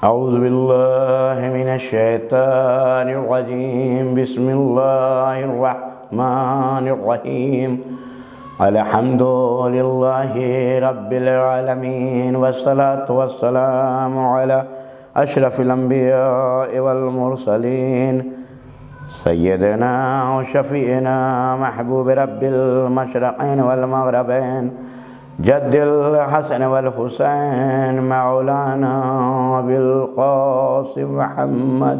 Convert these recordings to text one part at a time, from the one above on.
اعوذ باللہ من الشیطان الرجیم بسم اللہ الرحمن الرحیم الحمد للہ رب العالمین والصلاة والسلام علی اشرف الانبیاء والمرسلین سیدنا و شفیعنا محبوب رب المشرقین والمغربین جد الحسن والحسین مولانا بالقاسم محمد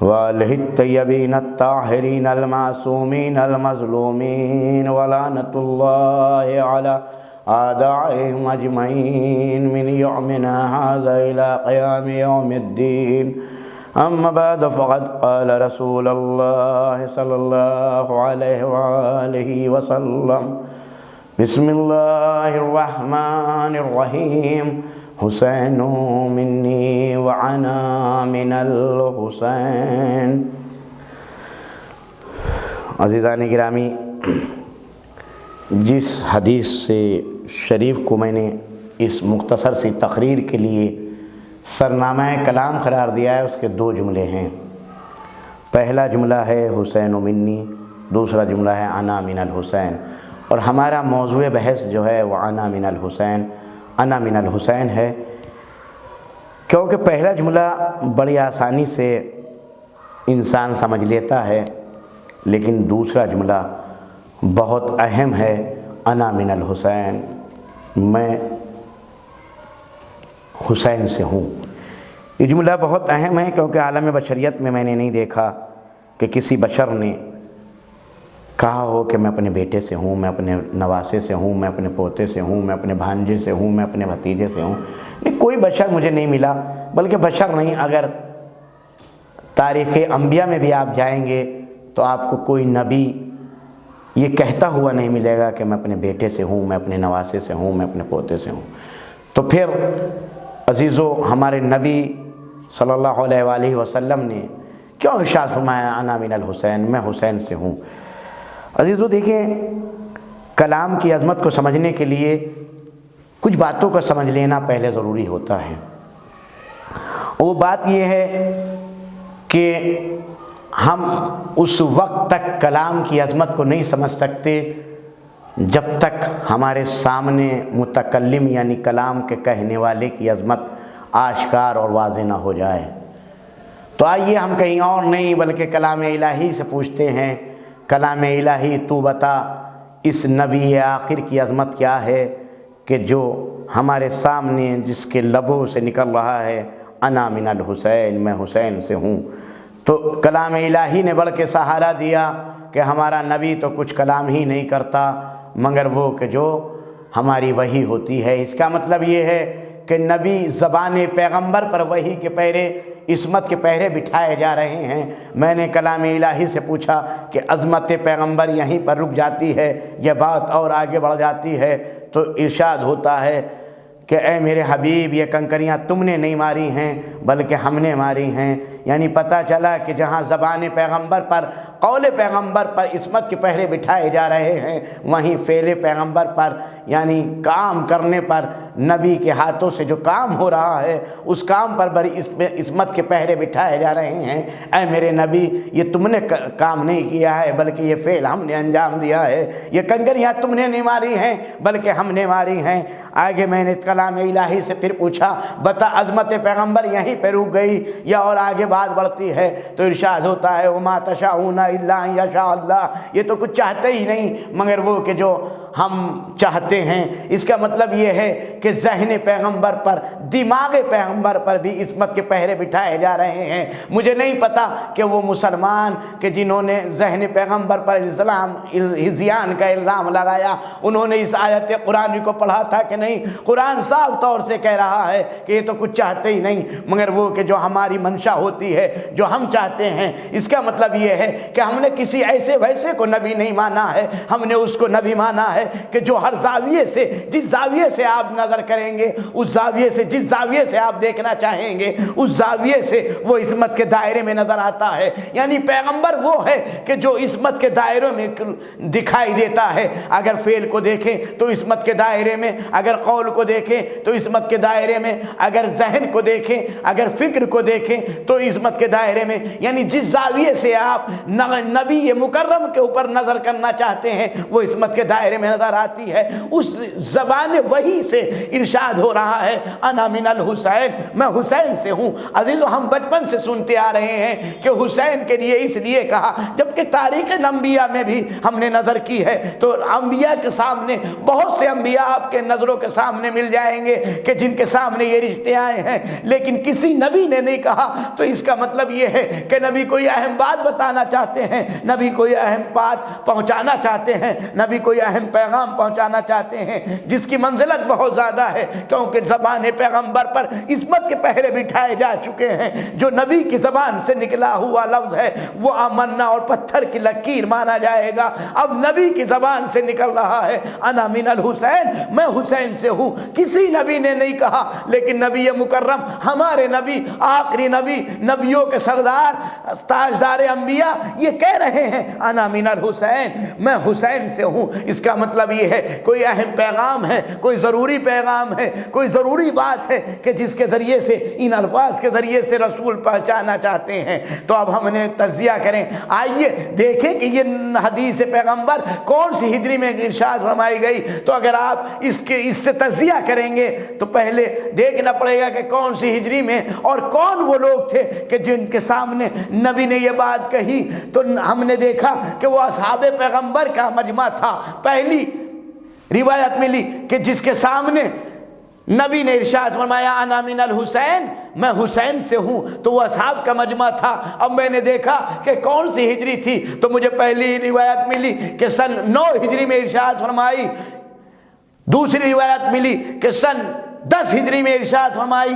وآلہ الطیبین الطاہرین المعصومین المظلومین ولعنۃ اللہ علی اعدائهم اجمعین من یومنا ھذا الی قیام یوم الدین اما بعد فقد قال رسول اللہ صلی اللہ علیہ وآلہ وسلم بسم اللہ الرحمن الرحیم حسین منی وعنا من الحسین۔ عزیزان گرامی، جس حدیث سے شریف کو میں نے اس مختصر سی تقریر کے لیے سرنامہ کلام قرار دیا ہے، اس کے دو جملے ہیں۔ پہلا جملہ ہے حسین منی، دوسرا جملہ ہے انا من الحسین، اور ہمارا موضوع بحث جو ہے وہ انا من الحسین، انا من الحسین ہے، کیونکہ پہلا جملہ بڑی آسانی سے انسان سمجھ لیتا ہے، لیکن دوسرا جملہ بہت اہم ہے، انا من الحسین، میں حسین سے ہوں۔ یہ جملہ بہت اہم ہے کیونکہ عالم بشریت میں نے نہیں دیکھا کہ کسی بشر نے کہا ہو کہ میں اپنے بیٹے سے ہوں، میں اپنے نواسے سے ہوں، میں اپنے پوتے سے ہوں، میں اپنے بھانجے سے ہوں، میں اپنے بھتیجے سے ہوں۔ نہیں، کوئی بشر مجھے نہیں ملا، بلکہ بشر نہیں، اگر تاریخ انبیاء میں بھی آپ جائیں گے تو آپ کو کوئی نبی یہ کہتا ہوا نہیں ملے گا کہ میں اپنے بیٹے سے ہوں، میں اپنے نواسے سے ہوں، میں اپنے پوتے سے ہوں۔ تو پھر عزیزو، ہمارے نبی صلی اللہ علیہ وآلہ وسلم نے کیوں ارشاد فرمایا انا من الحسین، میں حسین سے ہوں؟ عزیزو دیکھیں، کلام کی عظمت کو سمجھنے کے لیے کچھ باتوں کو سمجھ لینا پہلے ضروری ہوتا ہے۔ وہ بات یہ ہے کہ ہم اس وقت تک کلام کی عظمت کو نہیں سمجھ سکتے جب تک ہمارے سامنے متکلم یعنی کلام کے کہنے والے کی عظمت آشکار اور واضح نہ ہو جائے۔ تو آئیے ہم کہیں اور نہیں بلکہ کلام الہی سے پوچھتے ہیں، کلام الہی تو بتا اس نبی آخر کی عظمت کیا ہے کہ جو ہمارے سامنے جس کے لبوں سے نکل رہا ہے انا من الحسین، میں حسین سے ہوں۔ تو کلام الہی نے بڑھ کے سہارا دیا کہ ہمارا نبی تو کچھ کلام ہی نہیں کرتا مگر وہ کہ جو ہماری وحی ہوتی ہے۔ اس کا مطلب یہ ہے کہ نبی زبان پیغمبر پر وحی کے پہرے، عصمت کے پہرے بٹھائے جا رہے ہیں۔ میں نے کلام الہی سے پوچھا کہ عظمت پیغمبر یہیں پر رک جاتی ہے یا بات اور آگے بڑھ جاتی ہے؟ تو ارشاد ہوتا ہے کہ اے میرے حبیب، یہ کنکریاں تم نے نہیں ماری ہیں بلکہ ہم نے ماری ہیں۔ یعنی پتہ چلا کہ جہاں زبان پیغمبر پر، قول پیغمبر پر عصمت کے پہرے بٹھائے جا رہے ہیں، وہیں فعل پیغمبر پر یعنی کام کرنے پر، نبی کے ہاتھوں سے جو کام ہو رہا ہے اس کام پر بڑی عصمت کے پہرے بٹھائے جا رہے ہیں۔ اے میرے نبی، یہ تم نے کام نہیں کیا ہے بلکہ یہ فعل ہم نے انجام دیا ہے۔ یہ کنکریاں تم نے نہیں ماری ہیں بلکہ ہم نے ماری ہیں۔ آگے میں نے کلام الہی سے پھر پوچھا، بتا عظمت پیغمبر یہیں پہ رک گئی یا اور آگے بات بڑھتی ہے؟ تو ارشاد ہوتا ہے وما تشاءون الا ان یشاء اللہ، یہ تو کچھ چاہتے ہی نہیں مگر وہ کہ جو ہم چاہتے ہیں۔ اس کا مطلب یہ ہے کہ ذہن پیغمبر پر، دماغ پیغمبر پر بھی عصمت کے پہرے بٹھائے جا رہے ہیں۔ مجھے نہیں پتا کہ وہ مسلمان کہ جنہوں نے ذہن پیغمبر پر ہذیان کا الزام لگایا، انہوں نے اس آیت قرآن کو پڑھا تھا کہ نہیں؟ قرآن صاف طور سے کہہ رہا ہے کہ یہ تو کچھ چاہتے ہی نہیں مگر وہ کہ جو ہماری منشا ہوتی ہے، جو ہم چاہتے ہیں۔ اس کا مطلب یہ ہے کہ ہم نے کسی ایسے ویسے کو نبی نہیں مانا ہے، ہم نے اس کو نبی مانا ہے ہے کہ جو ہر زاویے سے، جس زاویے سے آپ نظر کریں گے، اس زاویے سے، جس زاویے سے آپ دیکھنا چاہیں گے، اس زاویے سے وہ عصمت کے دائرے میں نظر آتا ہے۔ یعنی پیغمبر وہ ہے کہ جو عصمت کے دائروں میں دکھائی دیتا ہے۔ اگر فعل کو دیکھیں تو عصمت کے دائرے میں، اگر قول کو دیکھیں تو عصمت کے دائرے میں، اگر ذہن کو دیکھیں، اگر فکر کو دیکھیں تو عصمت کے دائرے میں۔ یعنی جس زاویے سے آپ نبی مکرم کے اوپر نظر کرنا چاہتے ہیں وہ عصمت کے دائرے میں نظر آتی ہے۔ اس زبان وحی سے ارشاد ہو رہا ہے انا من الحسین، میں حسین سے ہوں۔ عزیزو، ہم بچپن سے سنتے آ رہے ہیں کہ حسین کے لیے اس لیے کہا، جبکہ تاریخ انبیاء میں بھی ہم نے نظر کی ہے تو انبیاء کے سامنے بہت سے انبیاء آپ کے نظروں کے سامنے مل جائیں گے کہ جن کے سامنے یہ رشتے آئے ہیں، لیکن کسی نبی نے نہیں کہا۔ تو اس کا مطلب یہ ہے کہ نبی کوئی اہم بات بتانا چاہتے ہیں، نبی کوئی اہم بات پہنچانا چاہتے ہیں، نبی کوئی اہم پیغام پہنچانا چاہتے ہیں جس کی منزلت بہت زیادہ ہے، کیونکہ زبان پیغمبر پر عصمت کے پہرے بٹھائے جا چکے ہیں۔ جو نبی کی زبان سے نکلا ہوا لفظ ہے وہ آمنا اور پتھر کی لکیر مانا جائے گا۔ اب نبی کی زبان سے نکل رہا ہے انا من الحسین، میں حسین سے ہوں۔ کسی نبی نے نہیں کہا، لیکن نبی مکرم، ہمارے نبی، آخری نبی، نبیوں کے سردار، تاجدار انبیاء، یہ کہہ رہے ہیں انا من الحسین، میں حسین سے ہوں۔ اس کا مطلب یہ ہے کوئی اہم پیغام ہے، کوئی ضروری پیغام ہے، کوئی ضروری بات ہے کہ جس کے ذریعے سے، ان الفاظ کے ذریعے سے رسول پہچانا چاہتے ہیں۔ تو اب ہم نے تجزیہ کریں، آئیے دیکھیں کہ یہ حدیث پیغمبر کون سی ہجری میں ارشاد فرمائی گئی۔ تو اگر آپ اس سے تجزیہ کریں گے تو پہلے دیکھنا پڑے گا کہ کون سی ہجری میں اور کون وہ لوگ تھے کہ جن کے سامنے نبی نے یہ بات کہی۔ تو ہم نے دیکھا کہ وہ اصحاب پیغمبر کا مجمع تھا۔ پہلی روایت ملی کہ جس کے سامنے نبی نے ارشاد فرمایا انا من الحسین، میں حسین سے ہوں، تو وہ اصحاب کا مجمع تھا۔ اب میں نے دیکھا کہ کون سی ہجری تھی، تو مجھے پہلی روایت ملی کہ سن 9 ہجری میں ارشاد فرمائی، دوسری روایت ملی کہ سن 10 ہجری میں ارشاد فرمائی،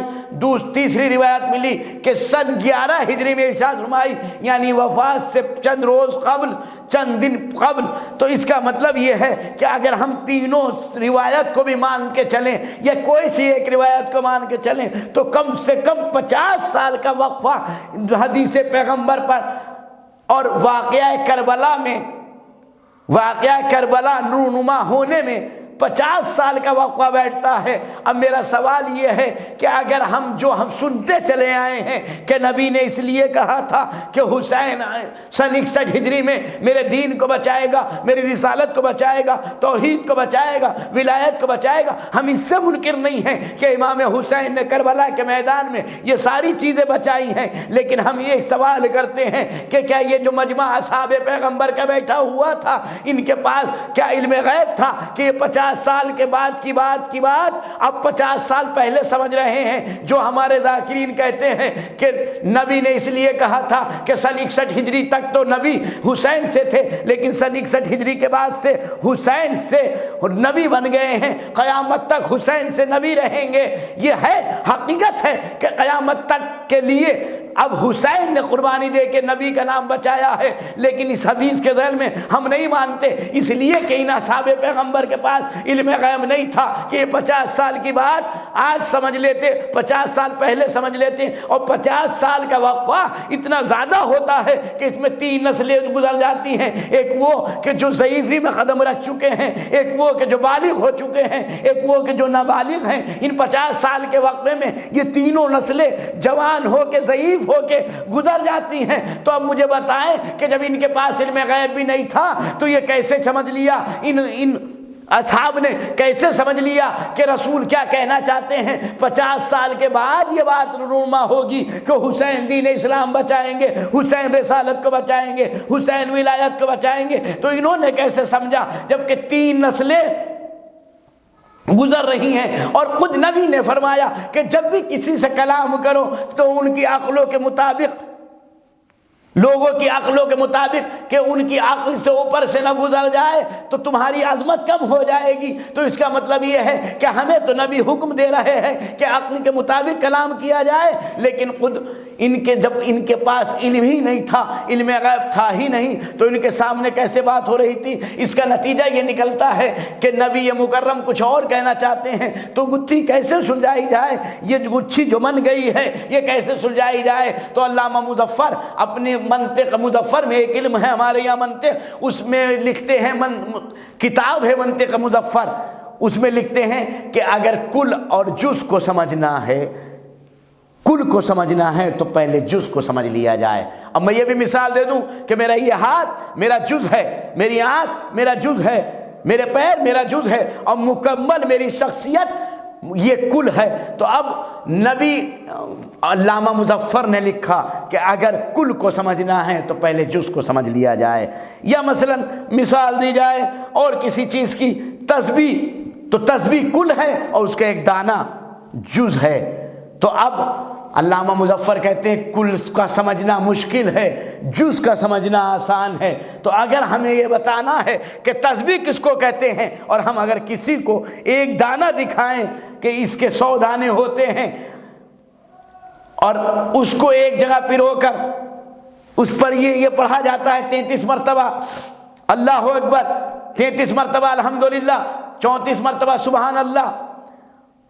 تیسری روایت ملی کہ سن 11 ہجری میں ارشاد فرمائی، یعنی وفات سے چند روز قبل، چند دن قبل۔ تو اس کا مطلب یہ ہے کہ اگر ہم تینوں روایت کو بھی مان کے چلیں یا کوئی سی ایک روایت کو مان کے چلیں تو کم سے کم 50 سال کا وقفہ حدیث پیغمبر پر اور واقعہ کربلا میں، واقعہ کربلا رونما ہونے میں 50 سال کا وقفہ بیٹھتا ہے۔ اب میرا سوال یہ ہے کہ اگر ہم سنتے چلے آئے ہیں کہ نبی نے اس لیے کہا تھا کہ حسین سن 61 ہجری میں میرے دین کو بچائے گا، میری رسالت کو بچائے گا، توحید کو بچائے گا، ولایت کو بچائے گا، ہم اس سے منکر نہیں ہیں کہ امام حسین نے کربلا کے میدان میں یہ ساری چیزیں بچائی ہیں، لیکن ہم یہ سوال کرتے ہیں کہ کیا یہ جو مجمع اصحاب پیغمبر کا بیٹھا ہوا تھا، ان کے پاس کیا علم غیب تھا کہ یہ 50 سال کے بعد کی بات اب 50 سال پہلے سمجھ رہے ہیں؟ جو ہمارے ذاکرین کہتے ہیں کہ نبی نے اس لیے کہا تھا کہ سن 61 ہجری تک تو نبی حسین سے تھے، لیکن سن 61 ہجری کے بعد سے حسین سے نبی بن گئے ہیں، قیامت تک حسین سے نبی رہیں گے۔ یہ ہے حقیقت ہے کہ قیامت تک کے لیے اب حسین نے قربانی دے کے نبی کا نام بچایا ہے، لیکن اس حدیث کے ذیل میں ہم نہیں مانتے، اس لیے کہ ان اصحاب پیغمبر کے پاس علم غیب نہیں تھا کہ یہ 50 سال کی بات آج سمجھ لیتے، 50 سال پہلے سمجھ لیتے، اور 50 سال کا وقفہ اتنا زیادہ ہوتا ہے کہ اس میں 3 نسلیں گزر جاتی ہیں، ایک وہ کہ جو ضعیفی میں قدم رکھ چکے ہیں، ایک وہ کہ جو بالغ ہو چکے ہیں، ایک وہ کہ جو نابالغ ہیں۔ ان 50 سال کے وقفے میں یہ تینوں نسلیں جوان ہو کے ضعیف ہو کے گزر جاتی ہیں۔ تو اب مجھے بتائیں کہ جب ان کے پاس علم غیب بھی نہیں تھا تو یہ کیسے سمجھ لیا، ان اصحاب نے کیسے سمجھ لیا کہ رسول کیا کہنا چاہتے ہیں؟ 50 سال کے بعد یہ بات رونما ہوگی کہ حسین دین اسلام بچائیں گے، حسین رسالت کو بچائیں گے، حسین ولایت کو بچائیں گے۔ تو انہوں نے کیسے سمجھا جبکہ 3 نسلیں گزر رہی ہیں؟ اور خود نبی نے فرمایا کہ جب بھی کسی سے کلام کرو تو ان کی عقلوں کے مطابق لوگوں کی عقلوں کے مطابق کہ ان کی عقل سے اوپر سے نہ گزر جائے تو تمہاری عظمت کم ہو جائے گی۔ تو اس کا مطلب یہ ہے کہ ہمیں تو نبی حکم دے رہے ہیں کہ عقل کے مطابق کلام کیا جائے، لیکن خود جب ان کے پاس علم ہی نہیں تھا، علم غیب تھا ہی نہیں، تو ان کے سامنے کیسے بات ہو رہی تھی؟ اس کا نتیجہ یہ نکلتا ہے کہ نبی مکرم کچھ اور کہنا چاہتے ہیں تو گتھی کیسے سلجھائی جائے؟ یہ گچھی جو من گئی ہے یہ کیسے سلجھائی جائے؟ تو علامہ مظفر اپنے منطق مظفر میں، ایک علم ہے ہمارے یہاں منطق، اس میں لکھتے ہیں، کتاب ہے منطق مظفر، اس میں لکھتے ہیں کہ اگر کل اور جز کو سمجھنا ہے، کل کو سمجھنا ہے تو پہلے جز کو سمجھ لیا جائے۔ اب میں یہ بھی مثال دے دوں کہ میرا یہ ہاتھ میرا جز ہے، میری آنکھ میرا جز ہے، میرے پیر میرا جز ہے، اور مکمل میری شخصیت یہ کل ہے۔ تو اب نبی علامہ مظفر نے لکھا کہ اگر کل کو سمجھنا ہے تو پہلے جز کو سمجھ لیا جائے۔ یا مثلا مثال دی جائے اور کسی چیز کی، تسبیح، تو تسبیح کل ہے اور اس کا ایک دانہ جز ہے۔ تو اب علامہ مظفر کہتے ہیں کل کا سمجھنا مشکل ہے، جز کا سمجھنا آسان ہے۔ تو اگر ہمیں یہ بتانا ہے کہ تسبیح کس کو کہتے ہیں، اور ہم اگر کسی کو ایک دانہ دکھائیں کہ اس کے 100 دانے ہوتے ہیں، اور اس کو ایک جگہ پرو کر اس پر یہ پڑھا جاتا ہے 33 مرتبہ اللہ اکبر، 33 مرتبہ الحمدللہ، 34 مرتبہ سبحان اللہ،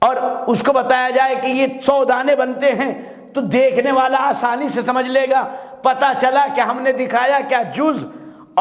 اور اس کو بتایا جائے کہ یہ 100 دانے بنتے ہیں، تو دیکھنے والا آسانی سے سمجھ لے گا۔ پتہ چلا کہ ہم نے دکھایا کیا جز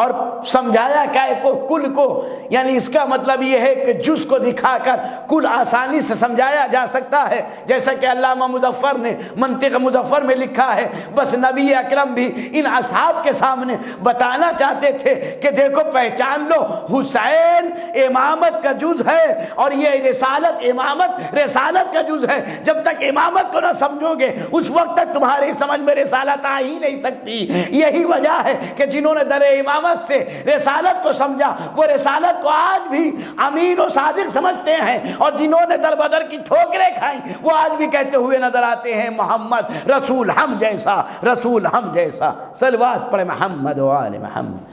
اور سمجھایا کیا کو کل کو، یعنی اس کا مطلب یہ ہے کہ جز کو دکھا کر کل آسانی سے سمجھایا جا سکتا ہے، جیسا کہ علامہ مظفر نے منطق مظفر میں لکھا ہے۔ بس نبی اکرم بھی ان اصحاب کے سامنے بتانا چاہتے تھے کہ دیکھو پہچان لو، حسین امامت کا جز ہے اور یہ رسالت، امامت رسالت کا جز ہے۔ جب تک امامت کو نہ سمجھو گے اس وقت تک تمہاری سمجھ میں رسالت آ ہی نہیں سکتی۔ یہی وجہ ہے کہ جنہوں نے در امامت سے رسالت کو سمجھا وہ رسالت کو آج بھی امین و صادق سمجھتے ہیں، اور جنہوں نے در بدر کی ٹھوکریں کھائیں وہ آج بھی کہتے ہوئے نظر آتے ہیں محمد رسول ہم جیسا، رسول ہم جیسا۔ صلوات پڑھے محمد و آل محمد۔